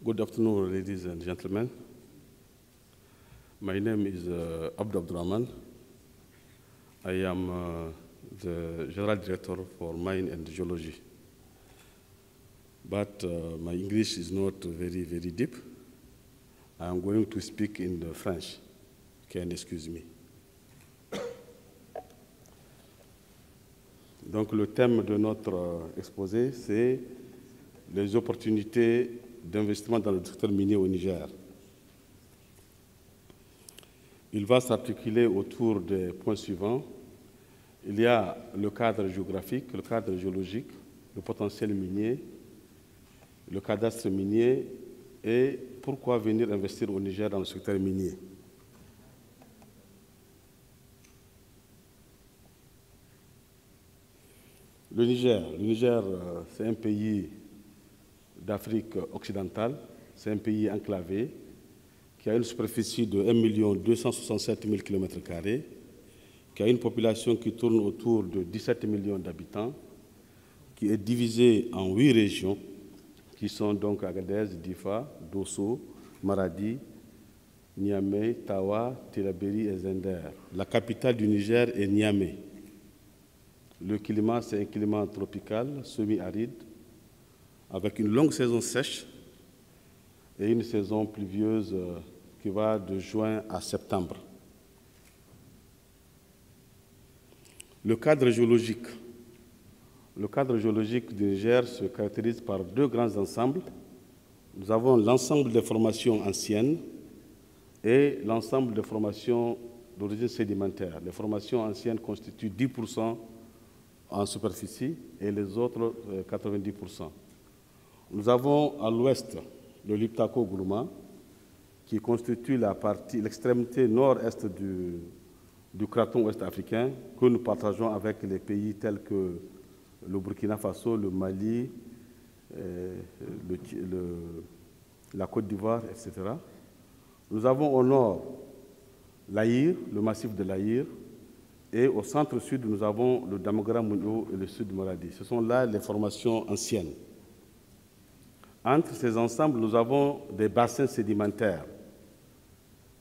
Good afternoon, ladies and gentlemen. My name is Abdou Abdurrahman. I am the General Director for Mine and Geology. But my English is not very, very deep. I am going to speak in French. Can excuse me. Donc le thème de notre exposé, c'est les opportunités d'investissement dans le secteur minier au Niger. Il va s'articuler autour des points suivants. Il y a le cadre géographique, le cadre géologique, le potentiel minier, le cadastre minier et pourquoi venir investir au Niger dans le secteur minier. Le Niger, c'est un pays d'Afrique occidentale, c'est un pays enclavé qui a une superficie de 1 267 000 km², qui a une population qui tourne autour de 17 millions d'habitants, qui est divisée en 8 régions, qui sont donc Agadez, Difa, Dosso, Maradi, Niamey, Tawa, Tillabéri et Zender. La capitale du Niger est Niamey. Le climat, c'est un climat tropical, semi-aride, avec une longue saison sèche et une saison pluvieuse qui va de juin à septembre. Le cadre géologique. Le cadre géologique du Niger se caractérise par deux grands ensembles. Nous avons l'ensemble des formations anciennes et l'ensemble des formations d'origine sédimentaire. Les formations anciennes constituent 10% en superficie et les autres 90%. Nous avons à l'ouest le Liptako-Gourma qui constitue l'extrémité nord-est du craton ouest africain que nous partageons avec les pays tels que le Burkina Faso, le Mali, la Côte d'Ivoire, etc. Nous avons au nord l'Aïr, le massif de l'Aïr, et au centre-sud, nous avons le Damagara-Mounio et le sud de Maradi. Ce sont là les formations anciennes. Entre ces ensembles, nous avons des bassins sédimentaires.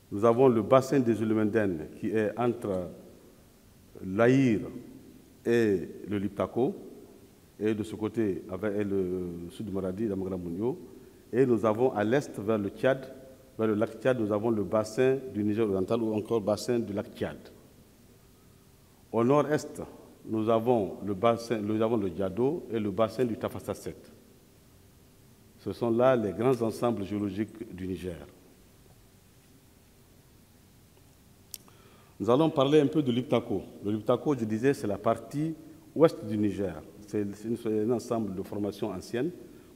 Nous avons le bassin des Ulumenden qui est entre l'Aïr et le Liptako, et de ce côté, avec le sud de Maradi, Damagara-Mounio. Et nous avons à l'est, vers le Tchad, vers le lac Tchad, nous avons le bassin du Niger oriental ou encore le bassin du lac Tchad. Au nord-est, nous avons le Diado et le bassin du Tafasa 7. Ce sont là les grands ensembles géologiques du Niger. Nous allons parler un peu de l'Iptako. Le Liptako, je disais, c'est la partie ouest du Niger. C'est un ensemble de formations anciennes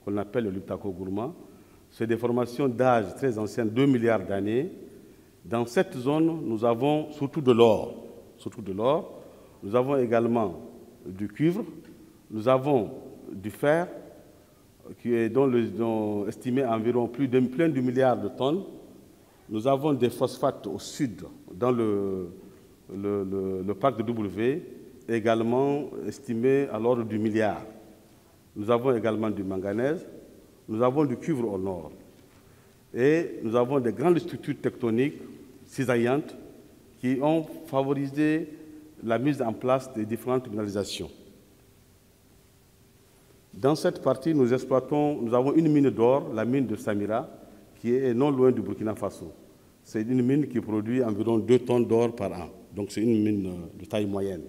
qu'on appelle le Liptako-Gourma. C'est des formations d'âge très anciennes, 2 milliards d'années. Dans cette zone, nous avons surtout de l'or. Nous avons également du cuivre, nous avons du fer, qui est estimé à environ plein de milliards de tonnes. Nous avons des phosphates au sud, dans le parc de W, également estimé à l'ordre du milliard. Nous avons également du manganèse, nous avons du cuivre au nord. Et nous avons des grandes structures tectoniques cisaillantes qui ont favorisé la mise en place des différentes minéralisations. Dans cette partie, nous avons une mine d'or, la mine de Samira, qui est non loin du Burkina Faso. C'est une mine qui produit environ 2 tonnes d'or par an. Donc c'est une mine de taille moyenne.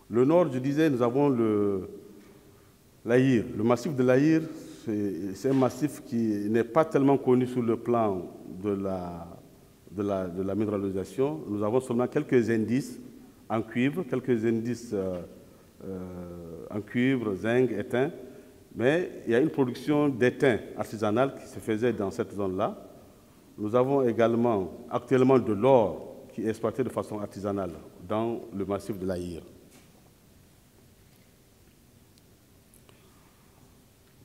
Le nord, je disais, nous avons l'Aïr. Le massif de l'Aïr, c'est un massif qui n'est pas tellement connu sur le plan de la minéralisation. Nous avons seulement quelques indices en cuivre, zinc, étain, mais il y a une production d'étain artisanal qui se faisait dans cette zone-là. Nous avons également actuellement de l'or qui est exploité de façon artisanale dans le massif de l'Aïr.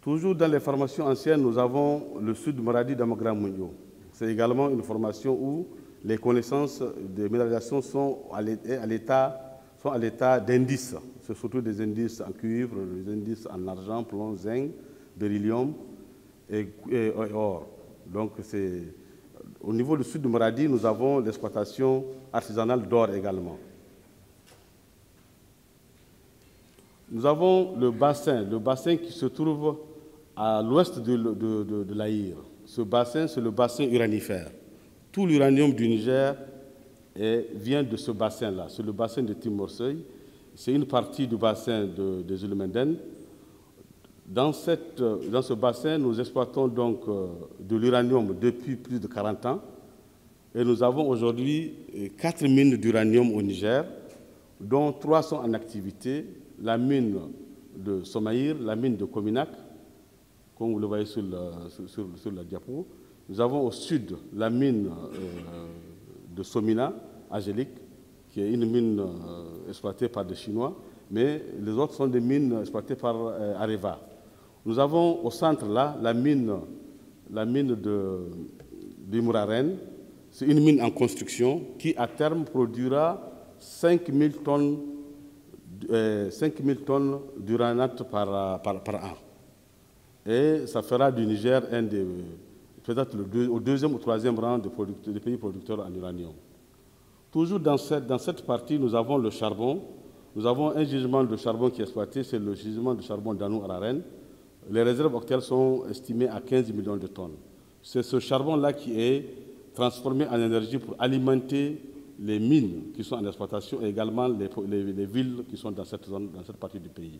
Toujours dans les formations anciennes, nous avons le sud de Maradi Damagara-Mounio. C'est également une formation où les connaissances de minéralisation sont à l'état d'indices. C'est surtout des indices en cuivre, des indices en argent, plomb, zinc, beryllium et or. Donc, au niveau du sud de Maradi, nous avons l'exploitation artisanale d'or également. Nous avons le bassin qui se trouve à l'ouest de l'Aïr. Ce bassin, c'est le bassin uranifère. Tout l'uranium du Niger vient de ce bassin-là. C'est le bassin de Timorseuil. C'est une partie du bassin des Zulumenden. Dans ce bassin, nous exploitons donc de l'uranium depuis plus de 40 ans. Et nous avons aujourd'hui 4 mines d'uranium au Niger, dont 3 sont en activité. La mine de Somaïr, la mine de Kominak, comme vous le voyez sur la diapo. Nous avons au sud la mine de Somina, Angélique, qui est une mine exploitée par des Chinois, mais les autres sont des mines exploitées par Areva. Nous avons au centre là la mine de Mouraren. C'est une mine en construction qui à terme produira 5000 tonnes d'uranate par an. Et ça fera du Niger peut-être au deuxième ou troisième rang des pays producteurs en uranium. Toujours dans cette partie, nous avons le charbon. Nous avons un gisement de charbon qui est exploité, c'est le gisement de charbon d'Anou-Araren. Les réserves actuelles sont estimées à 15 millions de tonnes. C'est ce charbon-là qui est transformé en énergie pour alimenter les mines qui sont en exploitation et également les villes qui sont dans cette zone, dans cette partie du pays.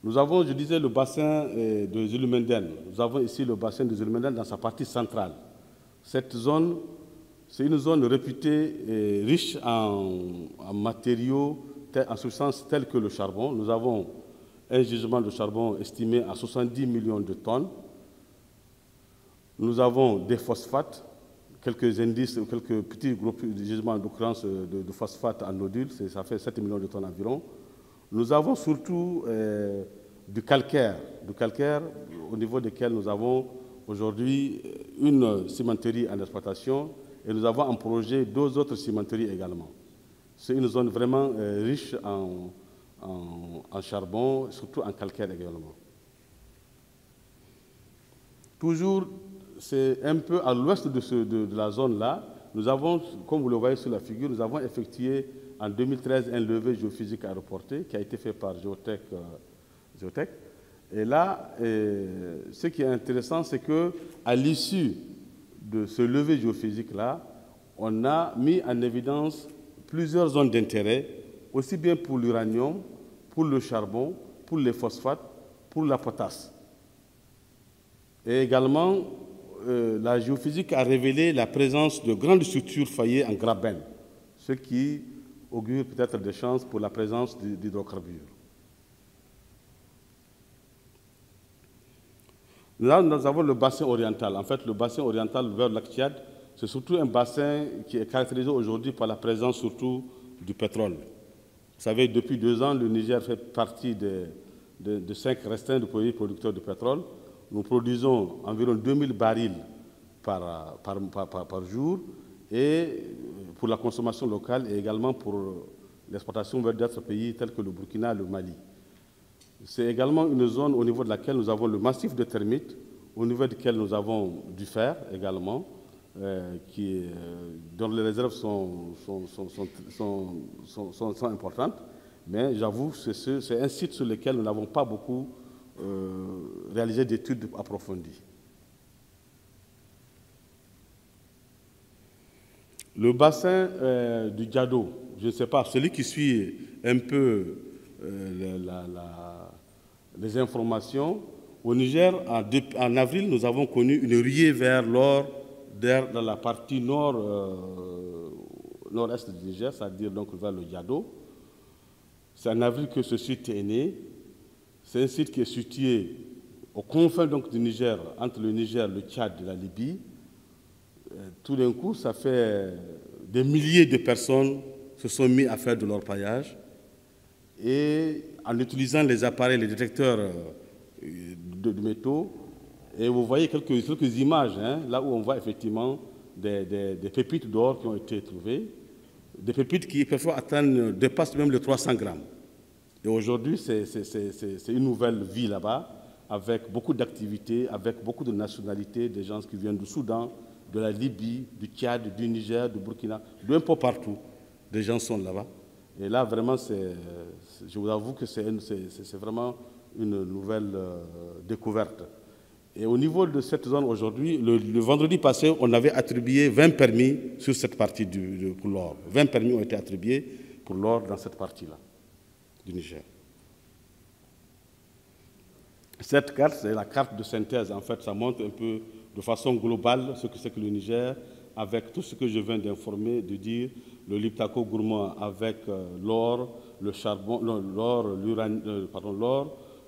Nous avons, je disais, le bassin de Zulumenden. Nous avons ici le bassin de Zulumenden dans sa partie centrale. Cette zone, c'est une zone réputée et riche en matériaux, en substances telles que le charbon. Nous avons un gisement de charbon estimé à 70 millions de tonnes. Nous avons des phosphates, quelques indices, quelques petits groupes de gisements d'occurrence de phosphate en nodules, ça fait 7 millions de tonnes environ. Nous avons surtout du calcaire au niveau duquel nous avons aujourd'hui une cimenterie en exploitation et nous avons en projet 2 autres cimenteries également. C'est une zone vraiment riche en charbon, surtout en calcaire également. Toujours, c'est un peu à l'ouest de la zone-là. Nous avons, comme vous le voyez sur la figure, nous avons effectué en 2013 un levé géophysique aéroporté qui a été fait par Géotech. Et là, ce qui est intéressant, c'est qu'à l'issue de ce levé géophysique-là, on a mis en évidence plusieurs zones d'intérêt, aussi bien pour l'uranium, pour le charbon, pour les phosphates, pour la potasse. Et également, la géophysique a révélé la présence de grandes structures faillées en graben, ce qui augure peut-être des chances pour la présence d'hydrocarbures. Là, nous avons le bassin oriental. En fait, le bassin oriental vers le lac Tchad, c'est surtout un bassin qui est caractérisé aujourd'hui par la présence surtout du pétrole. Vous savez, depuis 2 ans, le Niger fait partie de 5 restreints de pays producteurs de pétrole. Nous produisons environ 2000 barils par jour et pour la consommation locale et également pour l'exportation vers d'autres pays tels que le Burkina et le Mali. C'est également une zone au niveau de laquelle nous avons le massif de termites, au niveau duquel nous avons du fer également, dont les réserves sont importantes. Mais j'avoue, c'est un site sur lequel nous n'avons pas beaucoup réalisé d'études approfondies. Le bassin du Diado, je ne sais pas, celui qui suit un peu les informations, au Niger, en avril, nous avons connu une ruée vers l'or dans la partie nord-est du Niger, c'est-à-dire donc vers le Diado. C'est en avril que ce site est né. C'est un site qui est situé aux confins donc, du Niger, entre le Niger, le Tchad et la Libye. Tout d'un coup, ça fait des milliers de personnes se sont mis à faire de l'orpaillage. Et en utilisant les appareils, les détecteurs de métaux, et vous voyez quelques images, hein, là où on voit effectivement des pépites d'or qui ont été trouvées, des pépites qui parfois dépassent même les 300 grammes. Et aujourd'hui, c'est une nouvelle vie là-bas, avec beaucoup d'activités, avec beaucoup de nationalités, des gens qui viennent du Soudan, de la Libye, du Tchad, du Niger, du Burkina, d'un peu partout. Des gens sont là-bas. Et là, vraiment, je vous avoue que c'est vraiment une nouvelle découverte. Et au niveau de cette zone aujourd'hui, le vendredi passé, on avait attribué 20 permis sur cette partie pour l'or. 20 permis ont été attribués pour l'or dans cette partie-là du Niger. Cette carte, c'est la carte de synthèse. En fait, ça montre un peu de façon globale ce que c'est que le Niger, avec tout ce que je viens d'informer, de dire, le Liptako Gourmand avec l'or, le charbon, l'or,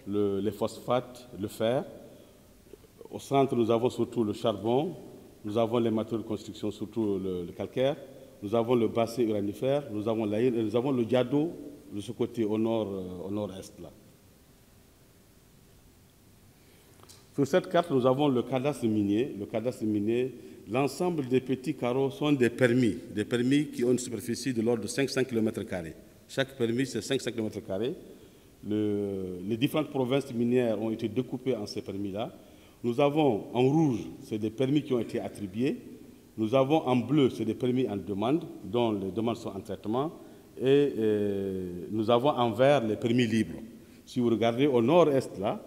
les phosphates, le fer. Au centre, nous avons surtout le charbon, nous avons les matériaux de construction, surtout le calcaire, nous avons le bassin uranifère, nous avons l'aïr et nous avons le diado de ce côté au nord-est là. Sur cette carte, nous avons le cadastre minier. Le cadastre minier, l'ensemble des petits carreaux sont des permis qui ont une superficie de l'ordre de 500 km². Chaque permis, c'est 500 km². Les différentes provinces minières ont été découpées en ces permis-là. Nous avons en rouge, c'est des permis qui ont été attribués. Nous avons en bleu, c'est des permis en demande, dont les demandes sont en traitement. Et nous avons en vert les permis libres. Si vous regardez au nord-est, là,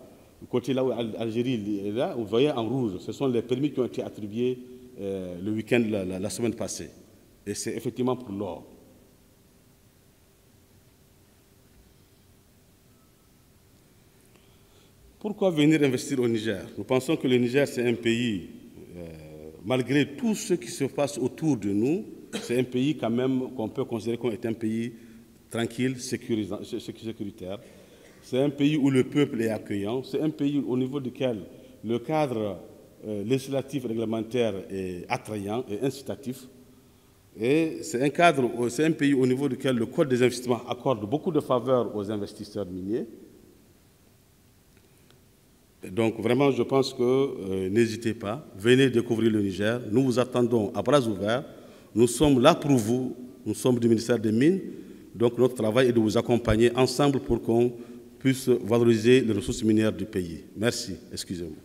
côté là où l'Algérie est là, vous voyez en rouge, ce sont les permis qui ont été attribués le week-end, la semaine passée. Et c'est effectivement pour l'or. Pourquoi venir investir au Niger? Nous pensons que le Niger, c'est un pays, malgré tout ce qui se passe autour de nous, c'est un pays quand même qu'on peut considérer comme étant un pays tranquille, sécuritaire. C'est un pays où le peuple est accueillant. C'est un pays au niveau duquel le cadre législatif réglementaire est attrayant et incitatif. Et c'est un pays au niveau duquel le Code des investissements accorde beaucoup de faveurs aux investisseurs miniers. Donc vraiment, je pense que n'hésitez pas, venez découvrir le Niger. Nous vous attendons à bras ouverts. Nous sommes là pour vous. Nous sommes du ministère des Mines. Donc notre travail est de vous accompagner ensemble pour qu'on puisse valoriser les ressources minières du pays. Merci. Excusez-moi.